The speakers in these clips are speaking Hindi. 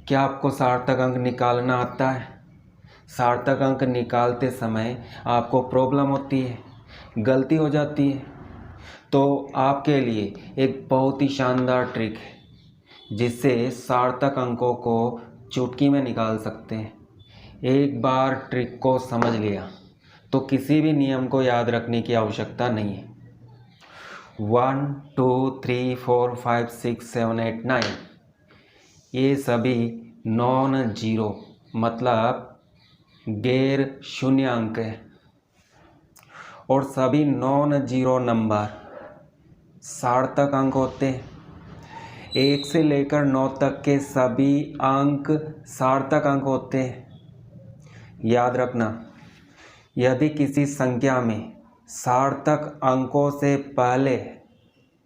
क्या आपको सार्थक अंक निकालना आता है? सार्थक अंक निकालते समय आपको प्रॉब्लम होती है, गलती हो जाती है, तो आपके लिए एक बहुत ही शानदार ट्रिक है जिससे सार्थक अंकों को चुटकी में निकाल सकते हैं। एक बार ट्रिक को समझ लिया तो किसी भी नियम को याद रखने की आवश्यकता नहीं है। 1 2 3 4 5 6 7 8 9 ये सभी नॉन जीरो मतलब गैर शून्य अंक है और सभी नॉन जीरो नंबर सार्थक अंक होते हैं। 1 से लेकर 9 तक के सभी अंक सार्थक अंक होते हैं। याद रखना, यदि किसी संख्या में सार्थक अंकों से पहले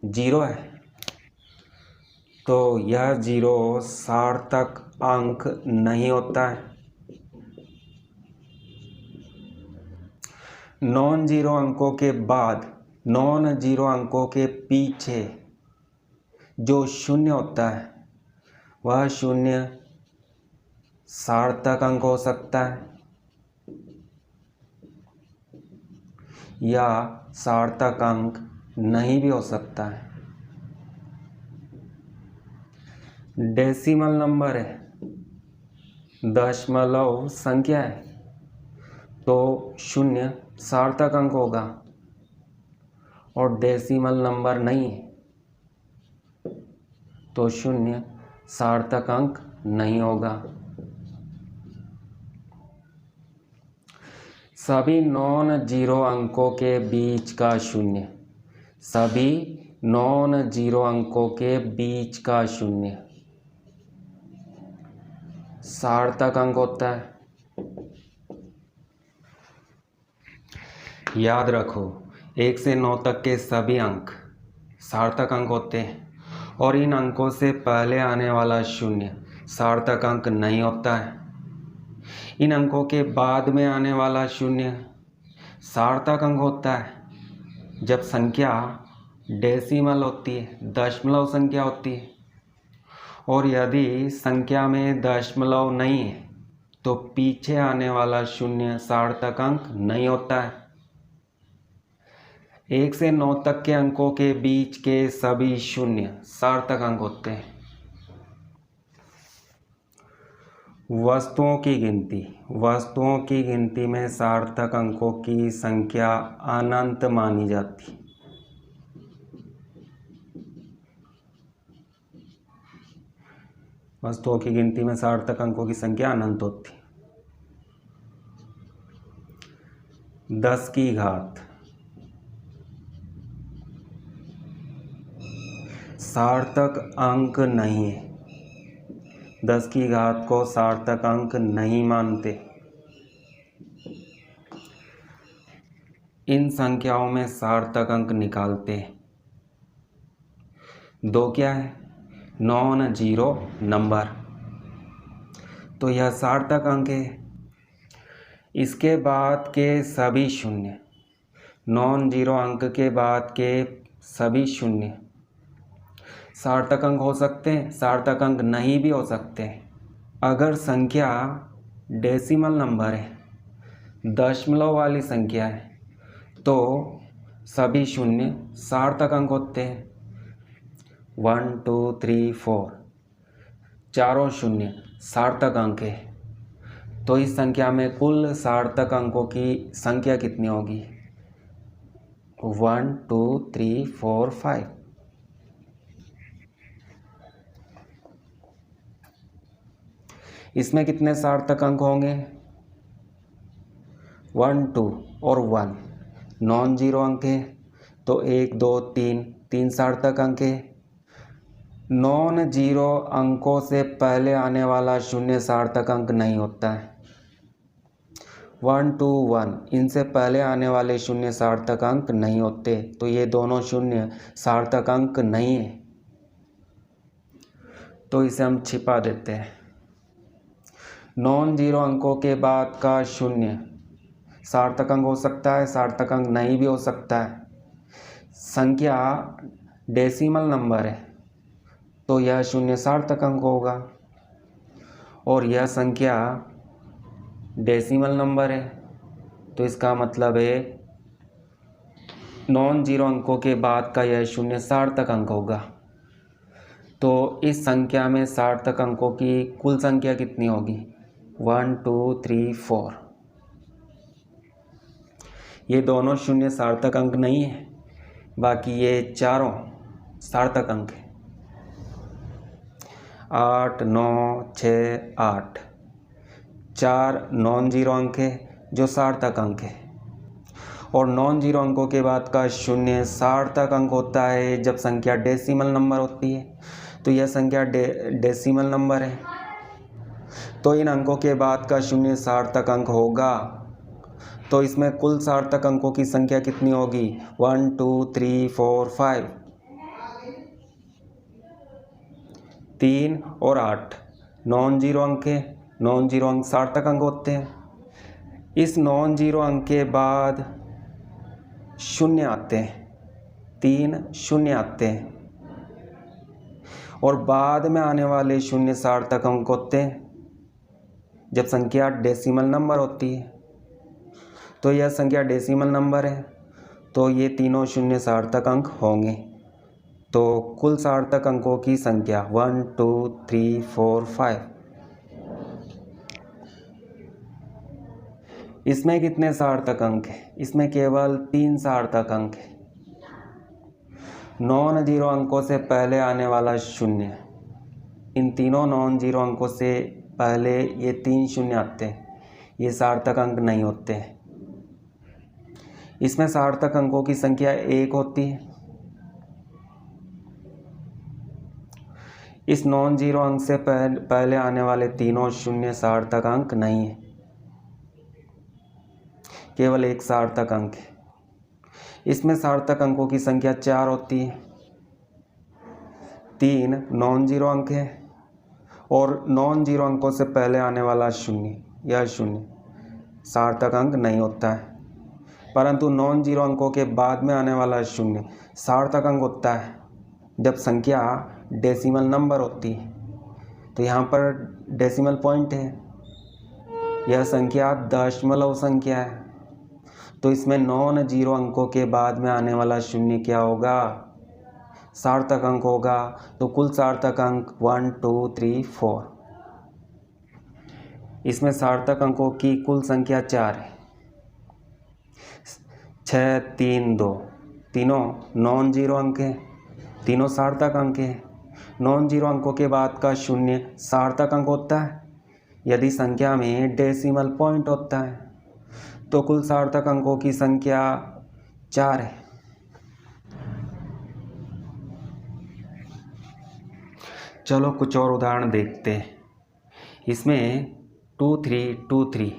जीरो है तो यह जीरो सार्थक अंक नहीं होता है। नॉन जीरो अंकों के बाद, नॉन जीरो अंकों के पीछे जो शून्य होता है वह शून्य सार्थक अंक हो सकता है या सार्थक अंक नहीं भी हो सकता है। डेसिमल नंबर है, दशमलव संख्या है, तो शून्य सार्थक अंक होगा और डेसिमल नंबर नहीं है तो शून्य सार्थक अंक नहीं होगा। सभी नॉन जीरो अंकों के बीच का शून्य, सभी नॉन जीरो अंकों के बीच का शून्य सार्थक अंक होता है। याद रखो, 1 से 9 तक के सभी अंक सार्थक अंक होते हैं और इन अंकों से पहले आने वाला शून्य सार्थक अंक नहीं होता है। इन अंकों के बाद में आने वाला शून्य सार्थक अंक होता है जब संख्या डेसिमल होती है, दशमलव संख्या होती है। और यदि संख्या में दशमलव नहीं है तो पीछे आने वाला शून्य सार्थक अंक नहीं होता है। 1 से 9 तक के अंकों के बीच के सभी शून्य सार्थक अंक होते हैं। वस्तुओं की गिनती, वस्तुओं की गिनती में सार्थक अंकों की संख्या अनंत मानी जाती है। वस्तुओं की गिनती में सार्थक अंकों की संख्या अनंत होती है। 10 की घात सार्थक अंक नहीं है, 10 की घात को सार्थक अंक नहीं मानते। इन संख्याओं में सार्थक अंक निकालते हैं। 2 क्या है? नॉन जीरो नंबर, तो यह सार्थक अंक है। इसके बाद के सभी शून्य, नॉन जीरो अंक के बाद के सभी शून्य सार्थक अंक हो सकते हैं, सार्थक अंक नहीं भी हो सकते हैं। अगर संख्या डेसिमल नंबर है, दशमलव वाली संख्या है, तो सभी शून्य सार्थक अंक होते हैं। 1 2 3 4 चारों शून्य सार्थक अंक है। तो इस संख्या में कुल सार्थक अंकों की संख्या कितनी होगी? 1 2 3 4 5। इसमें कितने सार्थक अंक होंगे? 1 2 और 1 नॉन जीरो अंक है, तो 1 2 3 तीन सार्थक अंक है। नॉन जीरो अंकों से पहले आने वाला शून्य सार्थक अंक नहीं होता है। 1 2 1 इनसे पहले आने वाले शून्य सार्थक अंक नहीं होते, तो ये दोनों शून्य सार्थक अंक नहीं है, तो इसे हम छिपा देते हैं। नॉन जीरो अंकों के बाद का शून्य सार्थक अंक हो सकता है, सार्थक अंक नहीं भी हो सकता है। संख्या डेसिमल नंबर है तो यह शून्य सार्थक अंक होगा। और यह संख्या डेसिमल नंबर है, तो इसका मतलब है नॉन जीरो अंकों के बाद का यह शून्य सार्थक अंक होगा। तो इस संख्या में सार्थक अंकों की कुल संख्या कितनी होगी? 1 2 3 4। ये दोनों शून्य सार्थक अंक नहीं है, बाकी ये चारों सार्थक अंक है। 8 9 6 8, 4 नॉन जीरो अंक है जो सार्थक अंक है। और नॉन जीरो अंकों के बाद का शून्य सार्थक अंक होता है जब संख्या डेसिमल नंबर होती है। तो यह संख्या डेसिमल नंबर है, तो इन अंकों के बाद का शून्य सार्थक अंक होगा। तो इसमें कुल सार्थक अंकों की संख्या कितनी होगी? 1 2 3 4 5। 3 और 8 नॉन जीरो अंक है, नॉन जीरो अंक सार्थक अंक होते हैं। इस नॉन जीरो अंक के बाद शून्य आते हैं, 3 शून्य आते हैं, और बाद में आने वाले शून्य सार्थक अंक होते हैं जब संख्या डेसिमल नंबर होती है। तो यह संख्या डेसिमल नंबर है, तो ये तीनों शून्य सार्थक अंक होंगे। तो कुल सार्थक अंकों की संख्या 1 2 3 4 5। इसमें कितने सार्थक अंक हैं? इसमें केवल 3 सार्थक अंक हैं। नॉन जीरो अंकों से पहले आने वाला शून्य, इन तीनों नॉन जीरो अंकों से पहले ये 3 शून्य आते हैं, ये सार्थक अंक नहीं होते हैं। इसमें सार्थक अंकों की संख्या 1 होती है। इस नॉन जीरो अंक से पहले आने वाले तीनों शून्य सार्थक अंक नहीं है, केवल एक सार्थक अंक है। इसमें सार्थक अंकों की संख्या 4 होती है। 3 नॉन जीरो अंक है, और नॉन जीरो अंकों से पहले आने वाला शून्य, यह शून्य सार्थक अंक नहीं होता है, परंतु नॉन जीरो अंकों के बाद में आने वाला शून्य सार्थक अंक होता है जब संख्या डेसिमल नंबर होती है। तो यहाँ पर डेसिमल पॉइंट है, यह संख्या दशमलव संख्या है, तो इसमें नॉन जीरो अंकों के बाद में आने वाला शून्य क्या होगा? सार्थक अंक होगा। तो कुल सार्थक अंक 1 2 3 4। इसमें सार्थक अंकों की कुल संख्या 4 है। 6 3 2, तीनों नॉन जीरो अंक हैं, तीनों सार्थक अंक हैं। नॉन जीरो अंकों के बाद का शून्य सार्थक अंक होता है यदि संख्या में डेसिमल पॉइंट होता है। तो कुल सार्थक अंकों की संख्या 4 है। चलो कुछ और उदाहरण देखते हैं। इसमें 2 3 2 3,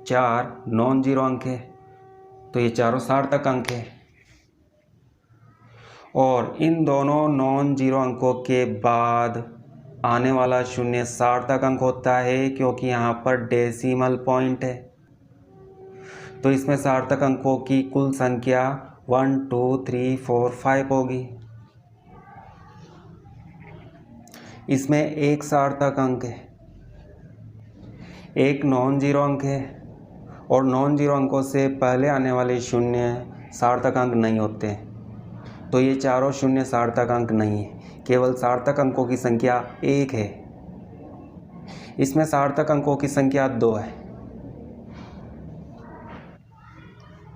4 नॉन जीरो अंक है, तो ये चारों सार्थक अंक है। और इन दोनों नॉन जीरो अंकों के बाद आने वाला शून्य सार्थक अंक होता है क्योंकि यहाँ पर डेसिमल पॉइंट है। तो इसमें सार्थक अंकों की कुल संख्या 1 2 3 4 5 होगी। इसमें एक सार्थक अंक है, एक नॉन जीरो अंक है, और नॉन जीरो अंकों से पहले आने वाले शून्य सार्थक अंक नहीं होते। तो ये चारों शून्य सार्थक अंक नहीं है, केवल सार्थक अंकों की संख्या 1 है। इसमें सार्थक अंकों की संख्या 2 है।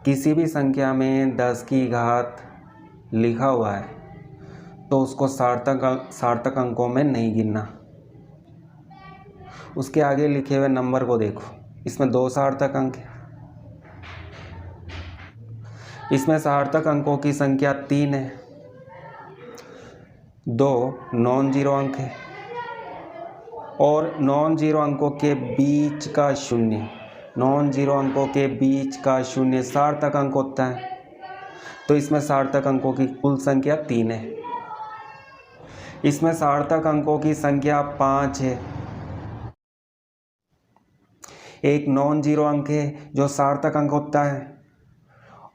किसी भी संख्या में 10 की घात लिखा हुआ है तो उसको सार्थक अंकों में नहीं गिनना। उसके आगे लिखे हुए नंबर को देखो, इसमें 2 सार्थक अंक है। इसमें सार्थक अंकों की संख्या 3 है, 2 नॉन जीरो अंक है, और नॉन जीरो अंकों के बीच का शून्य, नॉन जीरो अंकों के बीच का शून्य सार्थक अंक होता है। तो इसमें सार्थक अंकों की कुल संख्या 3 है। इसमें सार्थक अंकों की संख्या 5 है। एक नॉन जीरो अंक है जो सार्थक अंक होता है,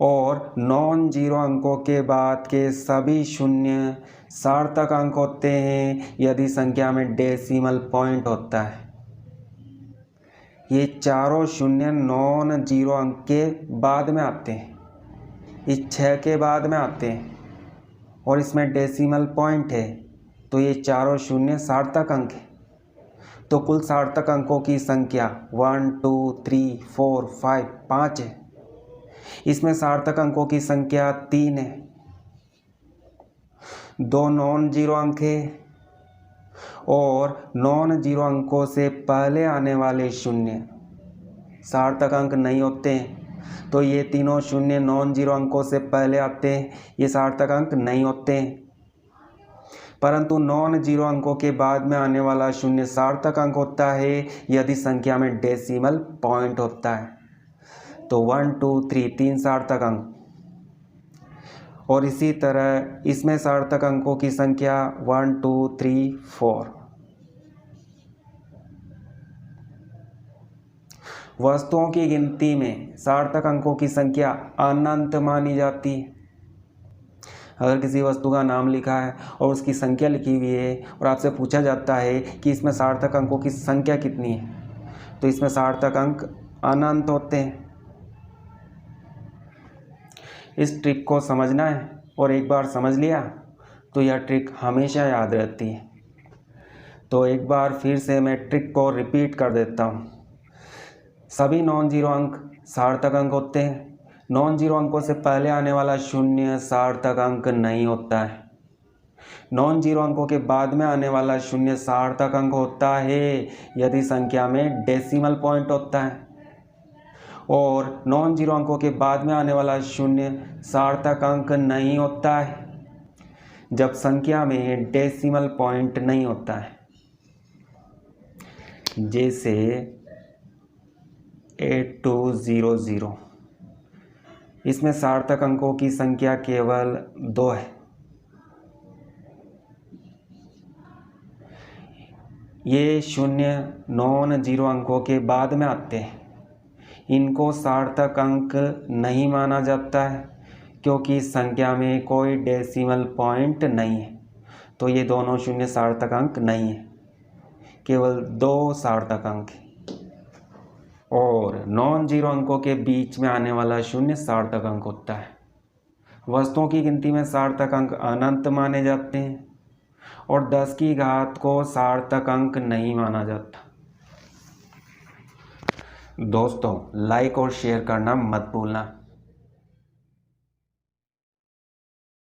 और नॉन जीरो अंकों के बाद के सभी शून्य सार्थक अंक होते हैं यदि संख्या में डेसिमल पॉइंट होता है। ये चारों शून्य नॉन जीरो अंक के बाद में आते हैं, इस 6 के बाद में आते हैं और इसमें डेसिमल पॉइंट है, तो ये चारों शून्य सार्थक अंक है। तो कुल सार्थक अंकों की संख्या 1 2 3 4 5 है। इसमें सार्थक अंकों की संख्या 3 है, 2 नॉन जीरो अंक है और नॉन जीरो अंकों से पहले आने वाले शून्य सार्थक अंक नहीं होते हैं। तो ये तीनों शून्य नॉन जीरो अंकों से पहले आते हैं, ये सार्थक अंक नहीं होते हैं। परंतु नॉन जीरो अंकों के बाद में आने वाला शून्य सार्थक अंक होता है यदि संख्या में डेसिमल पॉइंट होता है। तो 1 2 3 3 सार्थक अंक, और इसी तरह इसमें सार्थक अंकों की संख्या 1 2 3 4। वस्तुओं की गिनती में सार्थक अंकों की संख्या अनंत मानी जाती है। अगर किसी वस्तु का नाम लिखा है और उसकी संख्या लिखी हुई है और आपसे पूछा जाता है कि इसमें सार्थक अंकों की संख्या कितनी है, तो इसमें सार्थक अंक अनंत होते हैं। इस ट्रिक को समझना है और एक बार समझ लिया तो यह ट्रिक हमेशा याद रहती है। तो एक बार फिर से मैं ट्रिक को रिपीट कर देता हूँ। सभी नॉन जीरो अंक सार्थक अंक होते हैं। नॉन जीरो अंकों से पहले आने वाला शून्य सार्थक अंक नहीं होता है। नॉन जीरो अंकों के बाद में आने वाला शून्य सार्थक अंक होता है यदि संख्या में डेसिमल पॉइंट होता है, और नॉन जीरो अंकों के बाद में आने वाला शून्य सार्थक अंक नहीं होता है जब संख्या में डेसिमल पॉइंट नहीं होता है। जैसे 8200, इसमें सार्थक अंकों की संख्या केवल 2 है। ये शून्य नॉन जीरो अंकों के बाद में आते हैं, इनको सार्थक अंक नहीं माना जाता है क्योंकि संख्या में कोई डेसिमल पॉइंट नहीं है। तो ये दोनों शून्य सार्थक अंक नहीं है, केवल 2 सार्थक अंक है। और नॉन जीरो अंकों के बीच में आने वाला शून्य सार्थक अंक होता है। वस्तुओं की गिनती में सार्थक अंक अनंत माने जाते हैं और 10 की घात को सार्थक अंक नहीं माना जाता। दोस्तों, लाइक और शेयर करना मत भूलना।